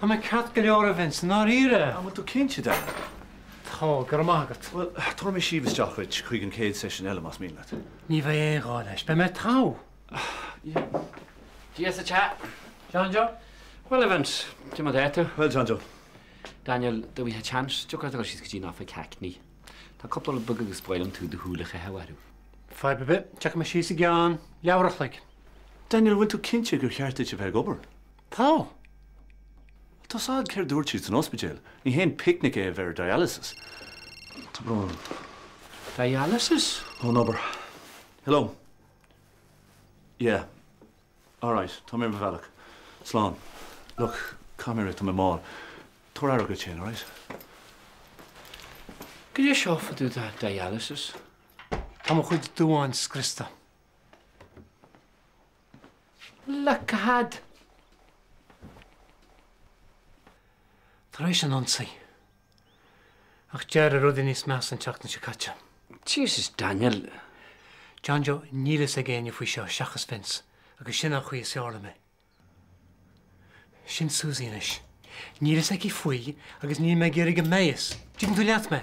Tá mé cat go leor a Vince, ná ire. Am tú cinse da. Tá, gur mágat. Well, tá mé síbas deachid chuig an céad session eile mas míle. Ní bheith éá leis, be me tá. Días a chat. John Joe? Well, Evans, do you want to? Well, John Joe. Daniel, do we have a chance? Do you want to go she's getting off a cackney? Tá couple of bugs spoil tú de húlacha hawaru. Fai be bit, check my she's again. Leabharach like. Daniel, when tú cinse gur cheartid a bheith gobar? Tá. Tá sád céir dúirtíid an ospidéal. Ní hen picnic é bheith dialysis. Tá brón. Dialysis? Oh, no, hello. Yeah. All right. Tá mé bhealach. Slán. Look, come here to my mall. Tú ar go chin, all right? Could you show for do that dialysis? Tá mo chuid dúáin scrista. Lacad. Tá éis an ansaí. Ach dear a rudí níos meas an teach na se catse. Jesus, Daniel. John Joe, nílas a géine faoi seo seachas Vince, agus sin a chuí seála me. Sin Susie inis. Nílas ag í faoi, agus ní me géir go méas. Dín tú leat me?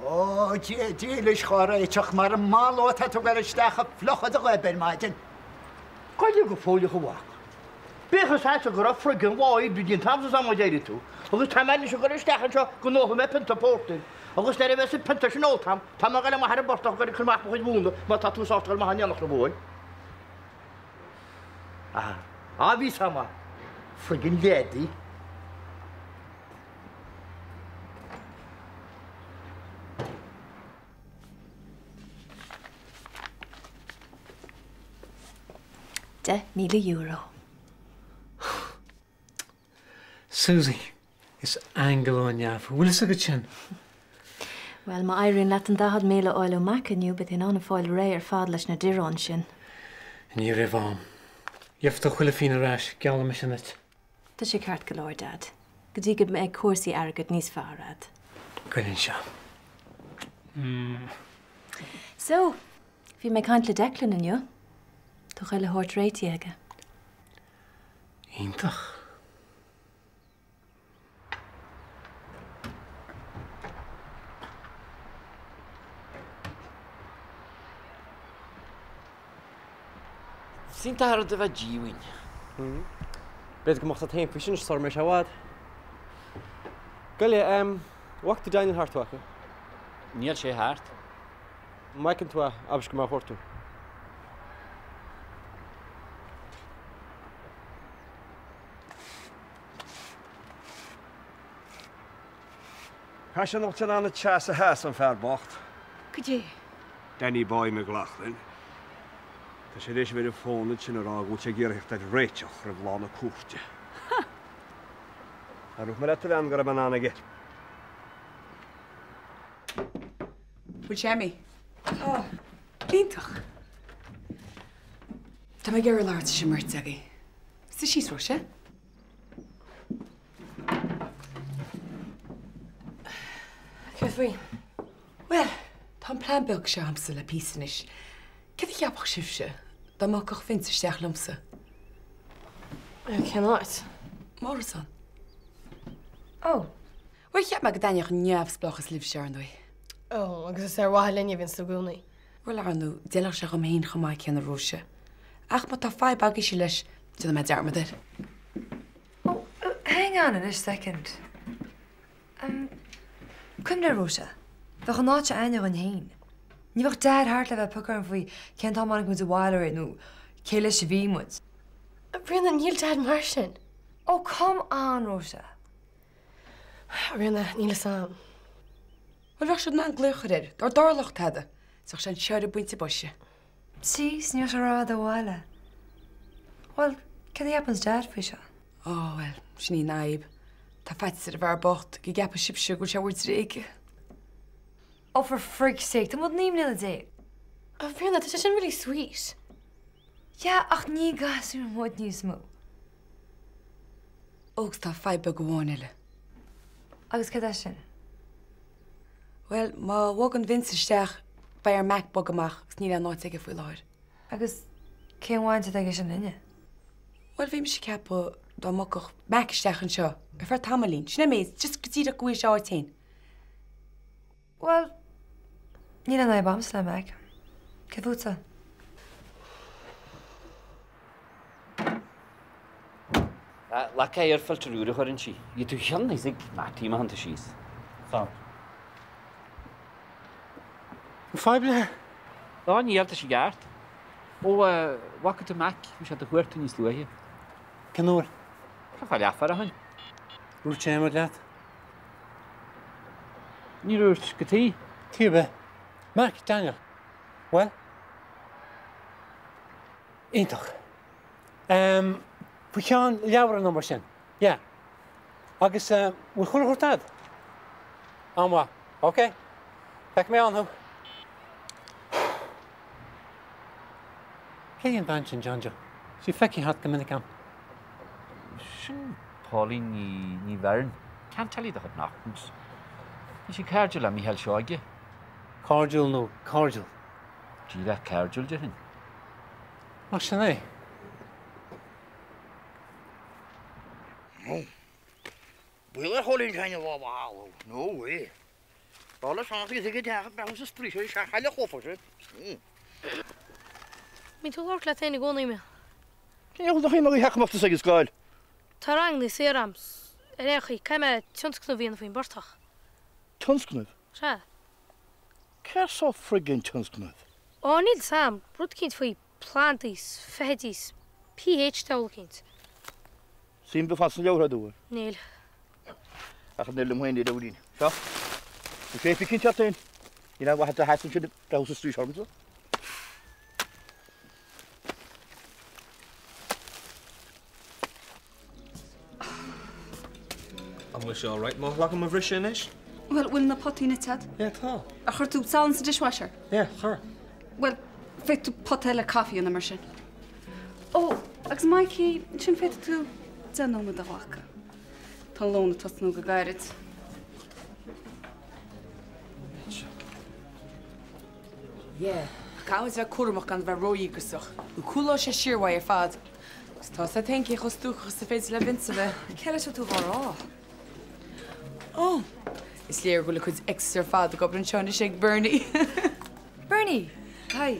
Oh, dílis chora teach mar an máó tá tú gar isteach flochad a goibin maidin. Coide go fóide go bhhaach. Bechas háte go frigin bháid bhí dín tamsa sam déidir tú, agus tá meine se go isteach seo go nócha me pintapórtain. Agus er bheits pinta sin ótam, tá mar gaile mar bortach go chumach chuid búna, má tá tú sátal mar haneannach na bóid. A bhí sama, frigin lédi. €10,000. Susie, is Anglo an jaf. Will is a good chin? Well, ma Irene let an dahad méle oil o macaniu, but in an a foil ray fad leis na diron sin. And you rivam. You have to chuile fina rash, gala me sin it. Tá sé ceart go leor, Dad. Go dtí go me ag cuasaí agad níos fárad. Gwylyn seo. So, bhí me caint le declan inniu. Tá chuile hort réiti aige. Ítach. Sínta ar do bheith díhain. Beth go mocht taim fisin sor me seád. Gully, wachta Daniel hartwacha. Níl sé hart. Maiken tú abs go má hortú. Has je nog ten aan het chasse huis aan verbocht? Cudé? Danny boy McLaughlin. Tá sé éis bhfuil fónid sin ará go sé ggéirecht a réiteach ra bhlána cuairte. A ruch mar etar an go a banana get. Bú sémi? Líntach. Tá mé ggéir láirt sin mirt agaí. Sa síos ro sé? Cefri? Well, tá an plán beag se amsa le písanis. Cad a cheapach sibse? Dá má goch fin isteach lumsa. Cén láit? Morrison. Oh. Wa cheap me go daineach neamhsplachas libh se anúi. Oh, agus is bhaile linne vin stogúnaí. Well anú, déach se go héon chomáid cean róise. Ach má tá fáid bagí se leis tu me dearmadir. Oh, hang on a second. Cum na Rosa. Bheach an náte aine an hain. Ní bhah dead hart le bheith pucar an bhí cén tá mánig mu a bháile nó céile se bhímud. Rinne níl dead mar sin. Oh, come on, Rosa. Rinne níle sam. Well bheith se ná an gluchair, dar dálacht heada, sach sin seir a buinte boise. Sí, sníos a rád a bháile. Well, cad happens dead fao seo? Oh, well, sin ní naib. Tá feit ar a bhar bocht, go gappa sibse go se bhúirt réige. Oh, for frig's sake, tá mud níom nila dé. Oh, Rinne, tá sin really sweet. Ja, ach ní gasú an mud níos mó. Ógus tá feit be go bháin eile. Agus cad sin? Well, má bhag an Vince isteach bear Mac bog amach gus ní an náid ige foioi láir. Agus céimháinte ag sin inne. Well bhím sé cepa dá moch Mac stechan seo ar fer tamlín, sinna méid just go tíad a gúis seo tain. Well, ní an bams le meid. Cehúta. Le cé ar filterúra chuann si. Í tú cheanna ag mátí hananta síos. Tá. Fáiblethe? Dá níalta sí gart. Ó wacha tú Mac hí se a chuirta níos luathe. Canúir? Tá fá leafar a hain. Rúr téimar leat? Ní rúirt go tí? Tí be. Mac, Daniel. Well? Ítach. Fu teán leabhar an sin. Ja. Agus bhfuil chuir chuirtad? Amha. OK. Feic mé anthú. Cé an bhaint sin, Johnjo? Sí feici hat go minic am. Sin Pauline ní bharin. Cean talí a chud nachms. Ní sé cairdiúil am híhel seoige. Cordial nó, cordial. Dí le cairdiúil de hin. Ach sin é. Bhfuil cholín teine bhábáú. No way. Bála sáí ige deach be sa spríise se chaile chofa se. Mí tú láir le taine gcónaí me. Céal nach mar heachachta sa sáil. Tá rang ní sérams. Réchaí caiime tionscnú bhíon faoin bortach. Tunscnúh? Se. Ceir só frigin tunscnúh? Ó níl sam, brúd cinint faoi plantís, fehedís, pH táilcinint. Sim be fan leorradú. Níl. Ach níl mhain dúdín. Seo?Ú sé fi cinnte tain. Í bh a hesan si da sa strí seomsa? Am se all right, má le am bhrí sin is? Well, bhfuil na potína tead? Yeah, tá. A chuir tú saoil sa dishwasher? Yeah, chur. Well, feit tú potéile caí an mar sin. Ó, agus maicí sin féit tú denó a bhacha. Tá lóna tasnú go gairid. Jé, Cáid bheith cuaach gan bheith roiígusach. U coolá sé siirhha ar fad. Gus tá sa teí chus dúchas sa féidir le vinsa bheith. Ceile se tú bhrá. Ó, is léir gola chud extra fad a gobrann seánna sé Bernie. Bernie, hi.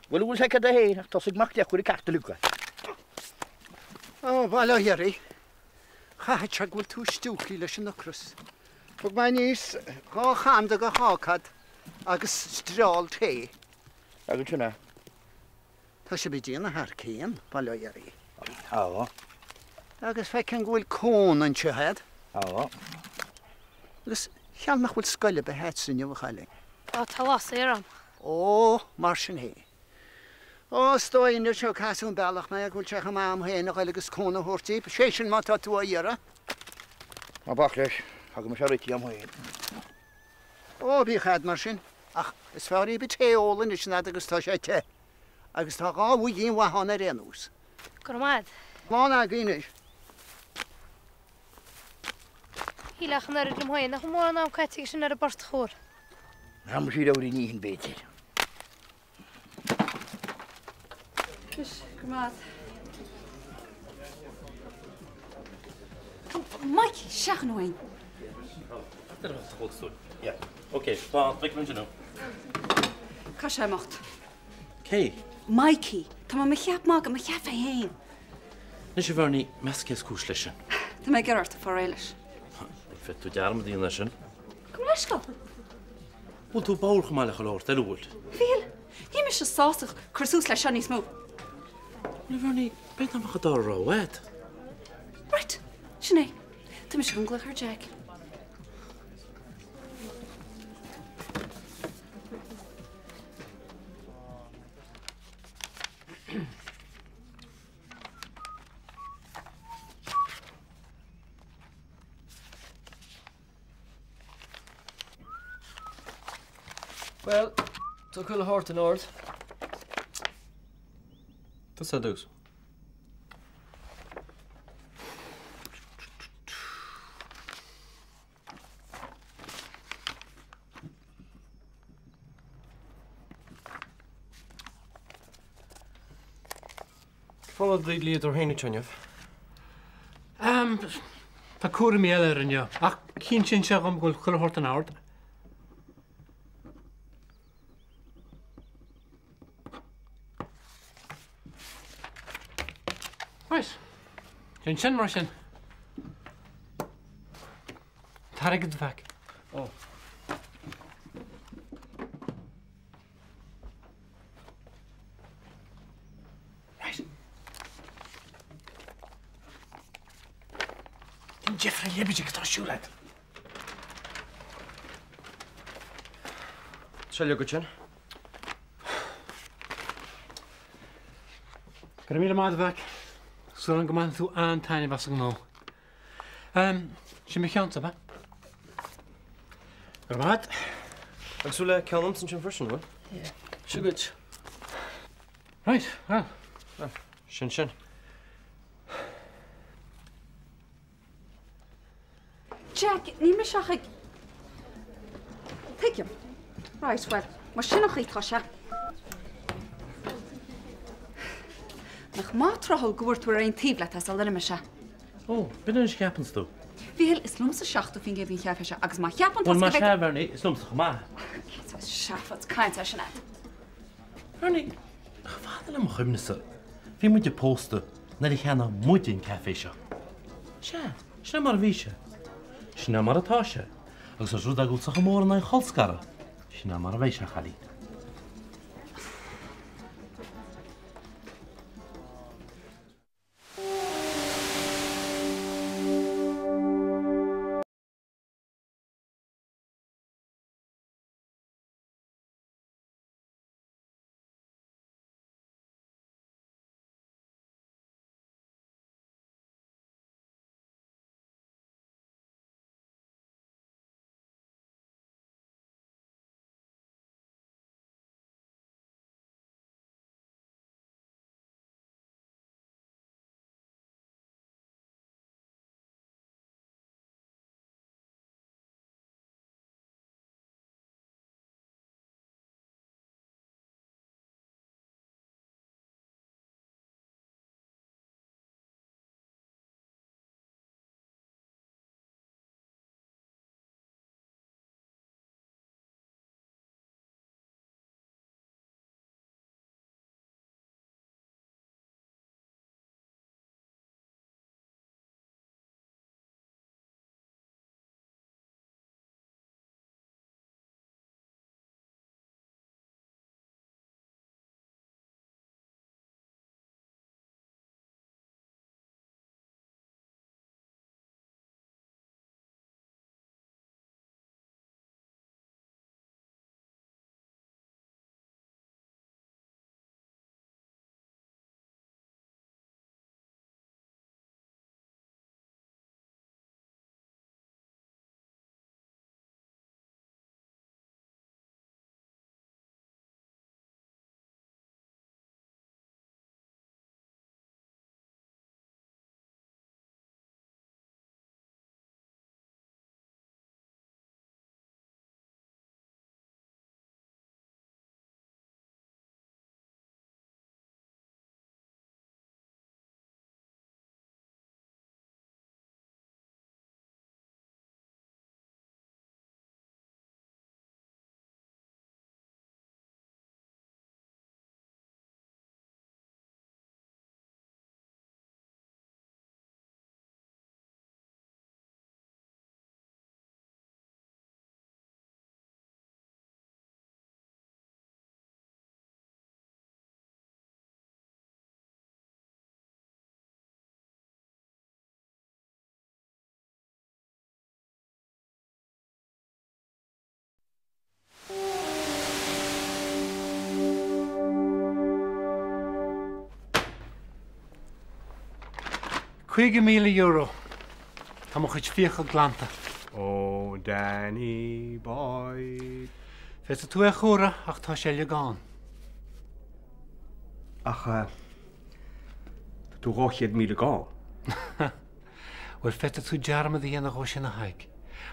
Bhfuil bhfuil se a héach tá sig machta chuir cartaúcha. Ó bhile dhéirí. Chaid se bhfuil tú stúchaí leis an nachras. Fug mai níos gá chanda go hácad agus stráil té. Agus sinna? Tá sé bidíana th céan bhile dhéirí. Á. Agus feic an bhfuil cón an tehead. Á. Agus cheannach bhfuil scoile be heit sin nniu chaile. Á tá lá séram. Ó, mar sin hé. Ó stoinú seo casún bailach me bhfuil techa mám héanach agus cóna thuirtíí, sé sin má tá tú a dhéara. Má bach leis, agus mar seirtí am héin. Ó bí chad mar sin, ach is fearí be téolalan is na agus tá sé te. Agus tá gá bhú díon wahanna réús. Gormad. Lána a gíis. Hílechan ar go mhain nach mór ná caiite sin ar a bort chóir. Tá mu sí raí níhinn béidir. Gomad. Mikey, seach nó hain. Yeah. OK, tá ble min nu. Cá sé mocht. Cé? Mikey, tá me cheap má go me cheap é héin. Nes sé bharní meascéas cúis lei sin. Tá mé garart a foréiles. Fit tú dearm díon lei sin. Go leisco? Bhil tú báir go meile go láir de bhil. Fíl, hí me se sáach chusús lei seaní smó. Le bharní beit am go dárá wed. Right, sinné, Tá me se gungla ar Jack. Well, tá chuil háirt an áir. Tá sa dús. Follow the lead or Henny Chunyov. Tá cuara mí eile ar inniu. Ach cín sin se gom goil chuirt an áard. Right. Sin sin mar sin. Tá go bheic. Oh. Jeffrey Lebedzik tá siúlaid. Shall you go chin? Gur mí mád bheic. Sú an go man tú an taine bas an nó. Sin mé cheanta ba? Gur mád? Agsúla ceanam san sin frisin, bhfuil? Yeah. Siúgad. Right, well. Sin. Jack, ní me seach Take him. Right, well, mar sinnach ítá se. Nach má trohol gúirtúir ein tíblet as alda me se. Oh, bin is cheapans tú. Bhíl is lumsa seachú fin gébhín cheapfa se agus má cheapan Well, má seafarní is lumsa má. Seafat caiinte sinna. Arní, fáda am chuimnasa. Bhí muid pósta na i cheanna muidin café seo. Se mar bhí se. Sinna mar atá se. Agus a rúd a gúil sa mór na cholscara. Sinna mar a bhéis a chalí. €50,000. Tá mo chuid fíocha glanta. Oh, Danny boy. Fes tú a chóra ach tá sé le gáin. Ach, tú ráchiad míle gáin. Well, feta tú dearma dhéana go sin na haig.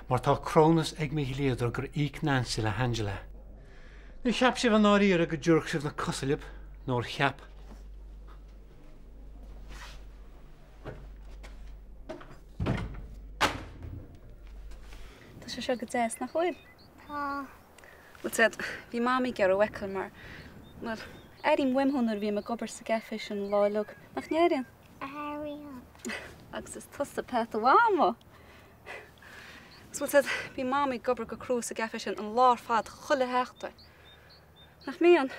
Mar tá crónas ag mi léadar gur íc Nancy le Angela. Ní cheap sibh an áíar a go dúrch sibh na cosalib nóir cheap. agus se go déas nach chuil. Tá. Bud bhí máí gar bhhail mar éím wimhúnar bhí me gobar sa gefis an láilug nach nearan. Agus is tusta pe bháma. Bud bhí máí gobar go cruú sa gefis an lár fad chulle heachta. Nach mííon?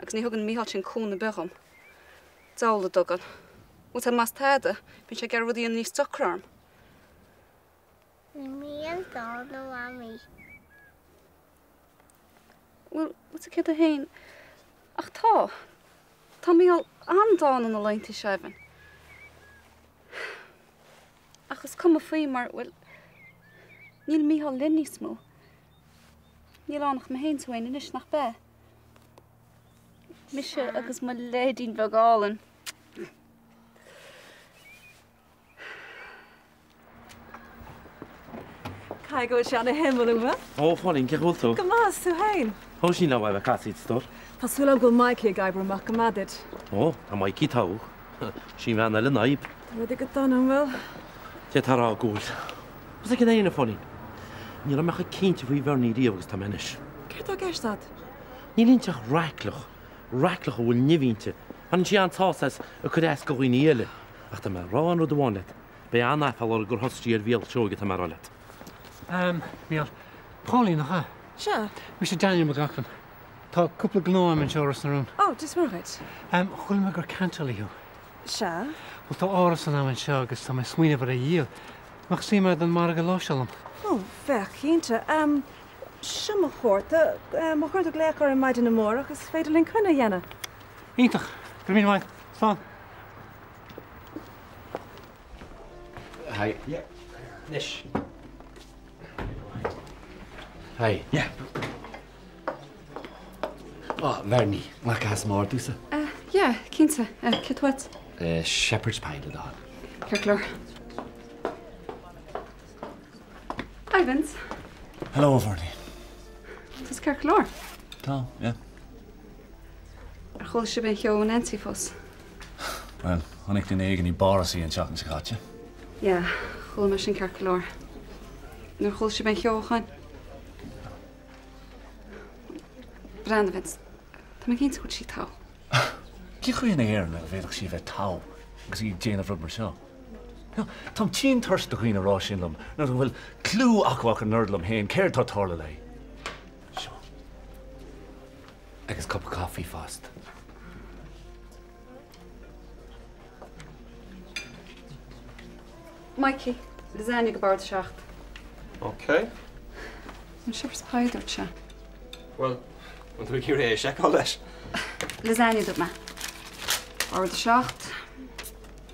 Agus ní thugann míhall sin cúna begam. Dála dogan. Bud más teide, bhí sé gar rudíon níos dorám. Míl dá nó mami. Well, what's a kid a hain? Ach tá. Tá míall andáin an na leinti sefn. Achas cum a faoi mar, well, níl míall linní smó. Níl annach ma hain swain inis nach be. Mise agus ma ledín begálan. Cai go se anna himmelúma? Ó, fáin, ce bhfuil tú? Go más tú hain. Thó sin le bhah casí stór? Tásúla go maici gaibreach go madid. Ó, a maicí tá. Sí bhena le naib. Rud go donam bhfuil? Te tarrá gúil. Bus cin éana fáin. Ní le mecha cínte bhí bharnaí díomh agus tá menis. Céir tá geistad? Ní línteach reiclach. Reiclach bhfuil nihínte. An si an tásas a chud éas go bhhaoine éile. Ach tá mar rá an rud bháinle. Bé annaifáil ar gur hostí ar bhéal teoga tá mar ráile. Míall, Pauline nach ha? Se? Mr. Daniel McLaughlin. Tá cúpla gnóim an seoras na rún. Ó, dis margaid. Chuil me gur cantalíú. Se? Well, tá áras an am an seo agus tá smuoine bhar a díal. Mach sí me an mar go láselam. Ó, bheith cínte. Se mo chóirta, mo chuirta léachar an maidin na mór agus féidir linn chuna dhéana. Ítach, gur mín maid. Slán. Hi. Yeah. Nish. Hi. Yeah. Oh, Vernie, mag has mór dúsa? Ja, cínta, kit wat? Shepherd's pie le dá. Ceirclór. Ivans. Hello, Vernie. Tás ceirclór. Tá, yeah. Ar chul se ben cheo an Nancy fós. Well, honnig den éigen í barasí an seach an sgatje. Ja, chul me sin ceirclór. Nor chul se ben cheo chain. Brandevins. Tá me cínta chud sí tá. Cí chuoin éar na bhéadach sí bheith tá, agus í déanamh rud mar seo. Tám tíon thursta chuoine rá sinlam, nar bhfuil clú achmhaach an nerdlam héin, céir tá tála lei. Seo. Agus cup of coffee fast. Mikey, lasagna go bard seacht. Okay. An shepherd's pie dúirt se. Well, want we hier seá leis? Lasagna dúirt me. Bard seacht.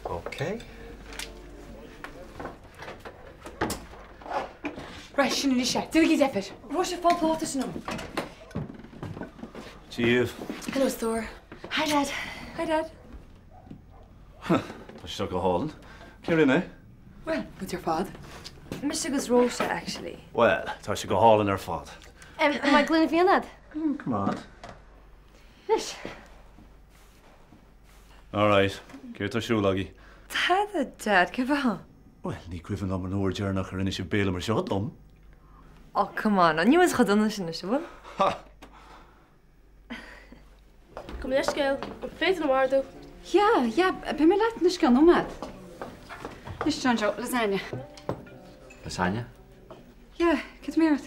Okay. Right, sin is sé. Dú í defir. Rá sé fá pláta sin. Tíomh. Hello, Thor. Hi, Dad. Hi, Dad. Tá sé go hálan. Céir in, eh? Well, what's your fad? Mr. Gus Rosa, actually. Well, tá sé go hálan ar fad. Am I glyn fi anad? Come on. Nish. All right. Céir tá siúlagi. Tada, Dad, ce bha? Well, ní cuifann am an uair dearnach ar inis béla mar seo dom. Oh, come on, an níos chadonna sin is bhfuil? Ha! Kom leis skeil. Féit an warú. Ja, be me leit nis gan omad. Nis John Jo, lasagna. Lasagna? Ja, kit méart.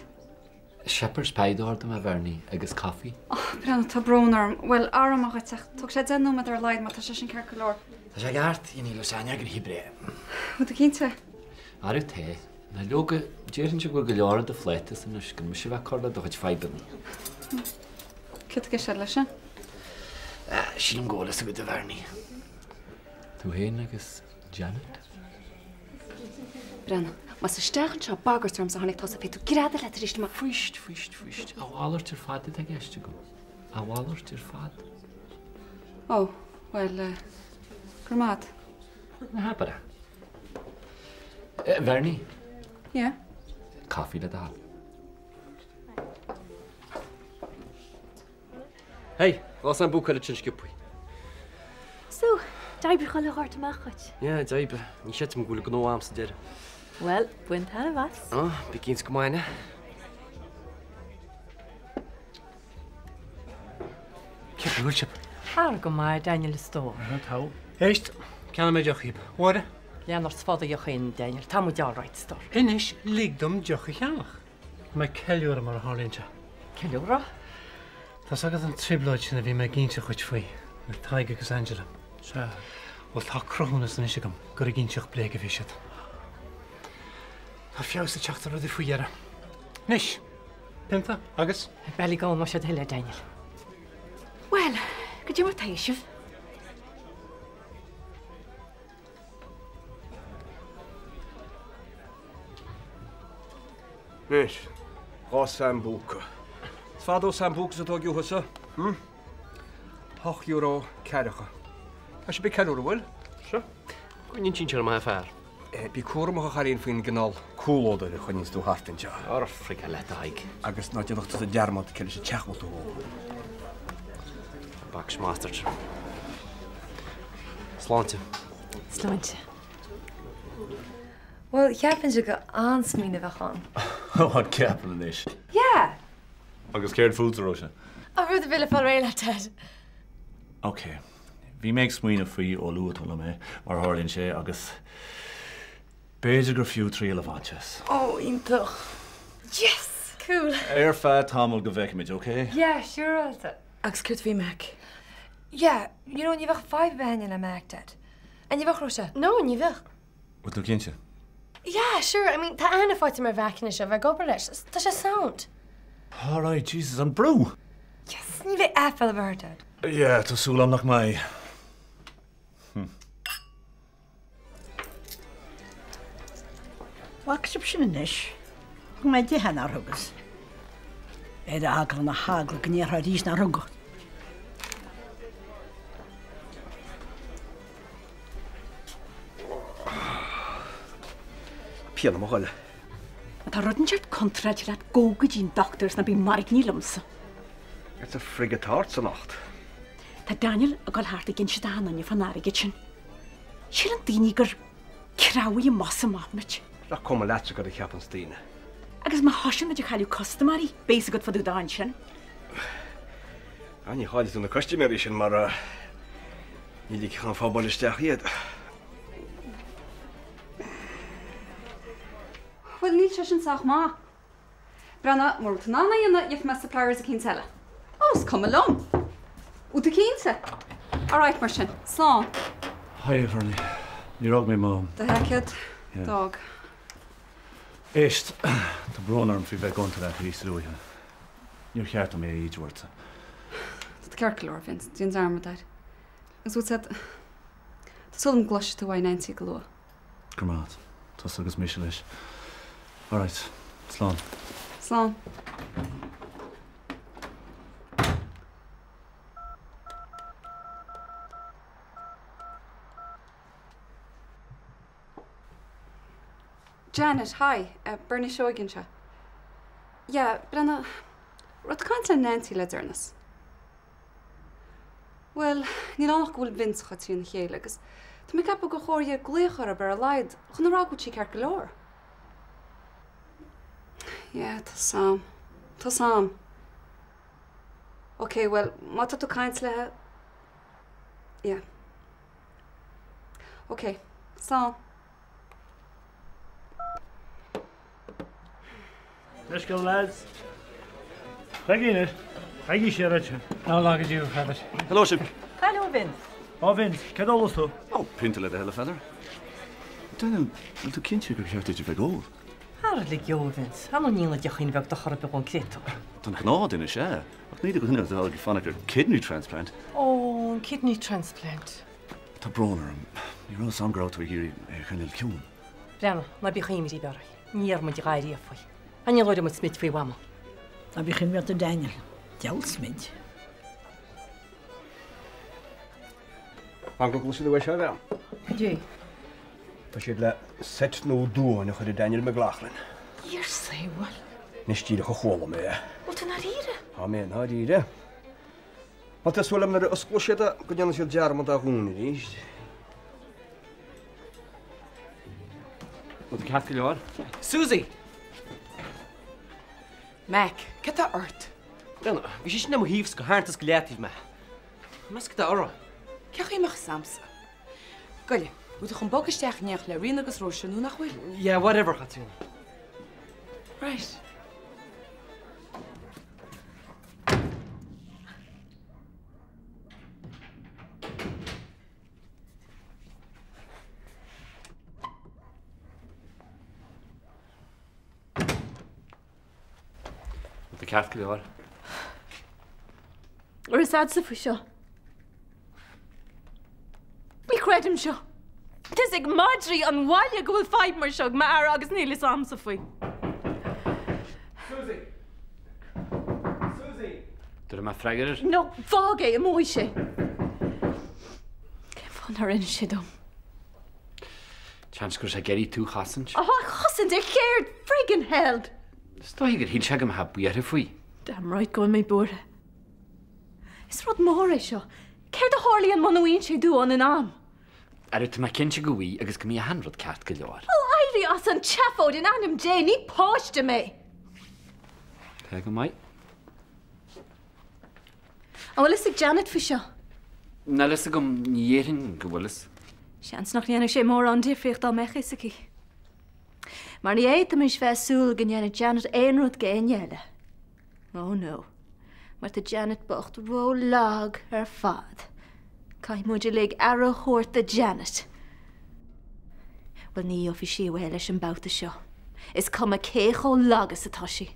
Shepherd's pie dáardam a Vernie agus coffee. Oh, brenn tá brnarm. Well, áramach teach. Tug sé den nomad ar leid, má tá sé sin ceircolór. Tá sé gart í ní lasagna gur hibré. Wat a cínte? Arú té, na loga déirn se go go lear de fleitas an us gon se bheith corda do chuid feibanní. Kit go sé lei se? Sílim ggólas a go de Vernie. Tú héin agus Janet? Brenn, mas sa stechan se bagarstrom sa hánig tá a féú grada le ríist má. Fuist. A bhálar tir fad a gceiste go. A bhálar tir fad. Oh, well, gramad. Na hapara. Vernie? Ja? Coffee le dá. Hey, was an búcaile sin skipui. So, daibre cholle hart machchut. Ja, daibe. Ní sé go gúla go nó am sa deir. Well, buint hana vas. Oh, begins gemeine. Kip, Richard. Har go mai Daniel is sto. Tá. Éist, ceanna méid deochaíb. Mhóra? Leanar sfada jochin Daniel, tamu deal right stor. Inis lígdom deocha cheannach. Mae ceiliúra mar a hálínte. Ceiliúra? Tás agad an tribláid sinna bhí me gínte chuid faoi, na Taige agus Angela. Se, bhil tá crochúnas na isigam, gur a gínteach bléig a bhíisiad. Tá fiásta teachtar rud i faoiara. Nis, pinta, agus? Belly gón mar siad heile Daniel. Well, go dtí mar taisih. Nis, gá Sambuca. Fadó Sambuca atá giúchasa? €8 ceiricha. A sé be ceúra bhfuil? Se? Gwynin ti'n siarad mae ffair. Bí cuaramach a charíonn faoin gnáil cúlóidir a chuinn tú hartainte. Ar frica le daig. Agus ná deachtas a dearmad ceile sé teachmoltú. Bax mastert. Sláinte. Sláinte. Well, ceapan se go ansmína bheitán. Bhaid ceapan inis. Yeah. Agus céir fúltaró se. A rud a bhile fá réile teid. Ok. Bhí méid smuoine faoi ó luútal mé mar tharlíonn sé agus béidir gur fiú trí le bhaintes. Oh, ítach. Yes! Cool. Ar feadh tamil go bhheicimiid, ok? Yeah, sure alta. Agus cuirt bhí meic. Yeah, you know, ní bheith 5 bheine le meic dead. A ní bheith Rosa? No, ní bheith. Wat tú cinnte? Yeah, sure. I mean, tá anna fáte mar bhecna se bheith gobar leis. Tá sé sound. All right, Jesus, an brú. Yes, ní bheith effil bhar dead. Yeah, tásúlam nach mai. Wach sin inis, chu mé de hena rugus. Éidir agla na hagla gníar a rís na rugu. Pianna mo gaile. Tá rudenseart contraid le góga dín doctors na bí marg nílamsa. It's a frigatart sa nacht. Tá Daniel a gáil háart a gin si dána ní fanáige sin. Síl an daoine gur cráí massa mámit. Ra com letse go a cheapan stíine. Agus má hosin idir chaú costamí bésa go fadú dáin sin. Aní háid tú na costiméirí sin mar nílí chan fábalisteach iad. Well, níl sé sin saach má. Brenna mór nána dhéanana if me suppliers a cín teile. Os cum along. Ú tú cínte? All right, mar sin. Slán. Hi, Fernie. Ní rog mé má. Da heciad. Dog. Éist, tá brónarm fi bheith gonta le rí luúthe. Níor cheart mé ídhirta. Tá ceircalóir Vince, díon armadaid. Gus út said, Tásúlam glas tú bhaid 90 go. Gurmát, tás agus mis leis. All right, slán. Slán. Janet, hi. Bernie Shogan se. Yeah, Brenna, rud cant le Nancy le dúrnas. Well, ní lánach bhfuil Vince chu tíú na chéile agus tá mé cappa go chóirde gléochar a bar a leid chun ará go tí cear go leir. Yeah, tá sam. Tá sam. Okay, well, má tá tú caint lethe? Yeah. Okay, sam. Let's go, lads. Regina, I guess you're rich. How long did you have it? Hello, Ship. Hello, Vince. Oh, Vince, get all this stuff. Oh, pinta le hell feather. Dunno, wil tú cinnte gur cheart idir bheith góil? Harlig jo, Vince. Han níl a dechin bheith do chorp gon cléto. Tá gnád ina sé. Ach níidir go hinna a fanna gur kidney transplant. Oh, kidney transplant. Tá brónar, ní rá samgrát a hir chunnil ciún. Brenna, na bí chéimi í berai. Níar mu gaiirí a foi. Ani loide mu smit fao wama. Na bí chin a Daniel. Deall smid. An go gúsí bh se bhe? Dé. Tá siad le set nó dúin a chud Daniel McLaughlin. Ír séhil. Nis tíad go chóla mé. Bhil tú na ríre? Tá mé ná díre. Má tá súlam na oscúisiada go deanna siad dearmad a húna ríist. Wat ik heb gehoord. Susie! Mac, get that art. Brenna, wie is nou hiefs gehaard als geleerd me? Mas ik dat ora? Kijk je mag Samsa. Golle, moet ik een bokken steken neer le Rina gus roosje nu nog wel? Ja, whatever gaat doen. Right. Wat ik heb gehoord. Or is that for sure? We cred him sure. Tis ag Marjorie an whaile go bhfuil feid mar seog ma ara agus níl is am sa faoi. Susie! Susie! Doe maar vragen. No, fág é a mói sé. Cé fan ar in sé dom. Chans gur sé geri tú chasint. Chasint é chéir friggin held. Stoiger hín segam ha buar fui. Damn right go mé bore. Is rud mór é seo. Céir de hálíí an manúíonn sé dú an in am. Arut ma kinse go wi agus go mi hanrod ceart go leor. Oh, airí as an chafód in anam dé ní páiste mé. Tá go mai. Bhfuil is ag Janet fi seo. Na leis gom níhéan go bhfulas. Seans nach dhéanana sé mór an difriocht dá mecha is aquí. Mar ní éit am is bheitsúil go dhéanana Janet éonrad géinhéile. Oh no. Mar tá Janet bocht ró lag ar fad. Cai muidir le ara chóirt a Janet. Well ní ó fi si bhfuil leis an bouta seo. Is cum a cécho lagus atá si.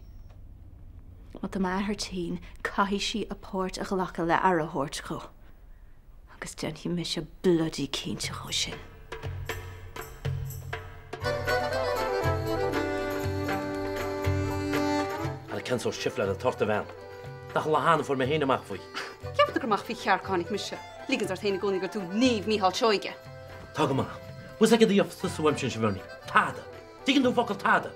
Má tá maithir tín caihí si a pórt a ghlacha le ara chóirt cho. Agus den hí me se bloody cínte cho sin. Ar ken so sifle a torta bhean. Dach le hána for me héine amach faoi. Ceap gurach fi chearcánig mise. Lígan ar téna gúnig gur tú níomh míhall seoige. Tá go má. Was ag a dtíomh sa suhaim sin se bhirní. Táda. Dígann tú focail táda.